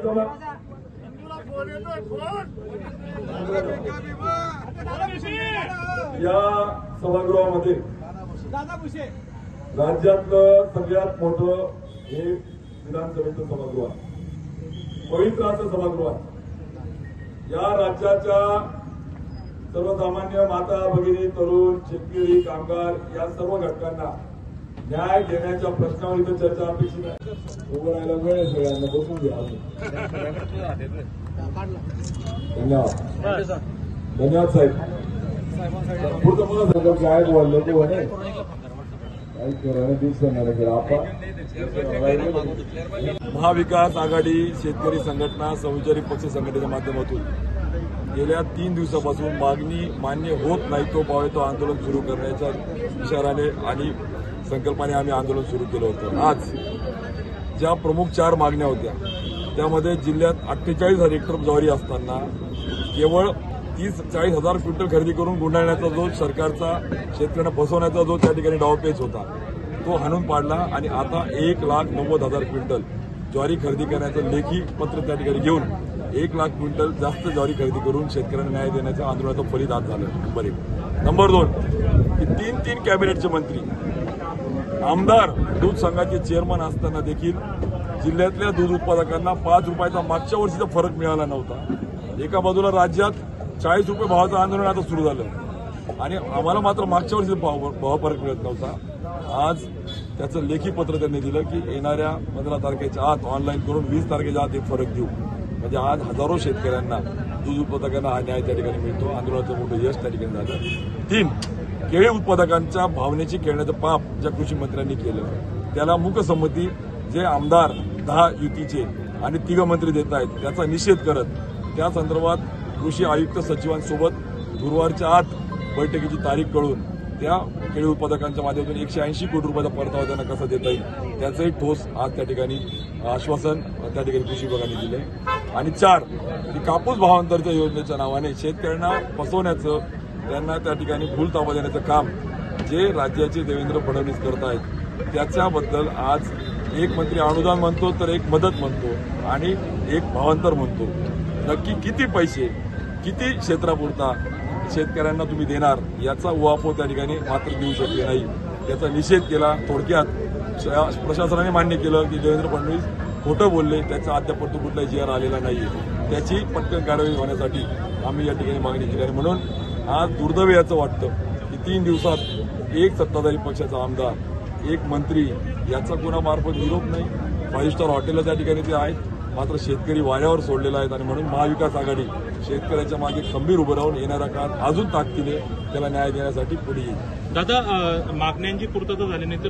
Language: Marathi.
चला या सभागृहामध्ये राज्यातलं सगळ्यात मोठं हे विधानसभेचं सभागृह आहे, पवित्र असं सभागृह आहे। या राज्याच्या सर्वसामान्य माता भगिनी, तरुण, शेतकरी, कामगार या सर्व घटकांना न्याय देण्याच्या प्रश्नावर इथं चर्चा अपेक्षित आहे। उभं राहायला वेळ आहे, सगळ्यांना बसून घ्या। धन्यवाद धन्यवाद साहेब। पुढचं मला सांगा काय बोललं तू म्हणे काय करायला दिवस महाविकास आघाडी शेतकरी संघटना सहकारी पक्ष संघटनेच्या माध्यमातून गेल्या 3 दिवसापासून मागणी मान्य होत नाही तो पावे तो आंदोलन सुरू करण्याच्या इशाराने आणि संकल्पाने आम्ही आंदोलन सुरू केलं होतं। आज ज्या प्रमुख 4 मागण्या होत्या त्यामध्ये जिल्ह्यात 48,000 हेक्टर ज्वारी असताना केवळ 30-40,000 क्विंटल खरेदी करून गुंडाळण्याचा जो सरकारचा शेतकऱ्यांना फसवण्याचा जो त्या ठिकाणी डावपेच होता तो हाणून पाडला आणि आता 1,90,000 क्विंटल ज्वारी खरेदी करण्याचं लेखी पत्र त्या ठिकाणी घेऊन 1 लाख क्विंटल जास्त ज्वारी खरेदी करून शेतकऱ्यांना न्याय देण्याचं आंदोलनाचं फलित आज झालं। नंबर 1। नंबर 2 की 3 कॅबिनेटचे मंत्री आमदार दूध संघाचे चेअरमन असताना देखील जिल्ह्यातल्या दूध उत्पादकांना 5 रुपयाचा मागच्या वर्षीचा फरक मिळाला नव्हता। एका बाजूला राज्यात 40 रुपये भावाचं आंदोलन आता सुरू झालं आणि आम्हाला मात्र मागच्या वर्षी भाव फरक मिळत नव्हता। आज त्याचं लेखी पत्र त्यांनी दिलं की येणाऱ्या 15 तारखेच्या आत ऑनलाईन करून 20 तारखेच्या आत हे फरक देऊ। म्हणजे आज हजारो शेतकऱ्यांना दूध उत्पादकांना हा न्याय त्या ठिकाणी मिळतो। आंदोलनाचं मोठं यश त्या ठिकाणी झालं। 3 केळी उत्पादकांच्या भावनेची खेळण्याचं पाप ज्या कृषी मंत्र्यांनी केलं त्याला मूकसंमती जे आमदार 10 युतीचे आणि 3 मंत्री देत आहेत त्याचा निषेध करत त्या संदर्भात कृषी आयुक्त सचिवांसोबत गुरुवारच्या आत बैठकीची तारीख कळून त्या केळी उत्पादकांच्या माध्यमातून 180 कोटी रुपयाचा परतावा त्यांना कसा देता येईल त्याचंही ठोस आज त्या ठिकाणी आश्वासन त्या ठिकाणी कृषी विभागाने दिलंय। आणि 4 की कापूस भावांतरच्या योजनेच्या नावाने शेतकऱ्यांना फसवण्याचं त्यांना त्या ठिकाणी भूल ताबा देण्याचं काम जे राज्याचे देवेंद्र फडणवीस करत आहेत त्याच्याबद्दल आज एक मंत्री अनुदान म्हणतो तर एक मदत म्हणतो आणि एक भावांतर म्हणतो। नक्की किती पैसे किती क्षेत्रापुरता शेतकऱ्यांना तुम्ही देणार याचा उहापोह त्या ठिकाणी मात्र देऊ शकले नाही। त्याचा निषेध केला। थोडक्यात प्रशासनाने मान्य केलं की देवेंद्र फडणवीस खोटं बोलले, त्याचा अद्यापर्यंत कुठलाही GR आलेला नाहीये। त्याची पटकन कारवाई होण्यासाठी आम्ही या ठिकाणी मागणी केली आणि म्हणून आज दुर्दैव याचं वाटतं की 3 दिवसात एक सत्ताधारी पक्षाचा आमदार एक मंत्री याचा कोणामार्फत निरोप नाही। 5 स्टार हॉटेलला त्या ठिकाणी ते आहेत मात्र शेतकरी वाऱ्यावर सोडलेला आहेत आणि म्हणून महाविकास आघाडी शेतकऱ्याच्या मागे खंबीर उभं राहून येणाऱ्या काळात अजून ताकदीने त्याला न्याय देण्यासाठी पुढे येईल। दादा मागण्यांची पूर्तता झाली नाही तर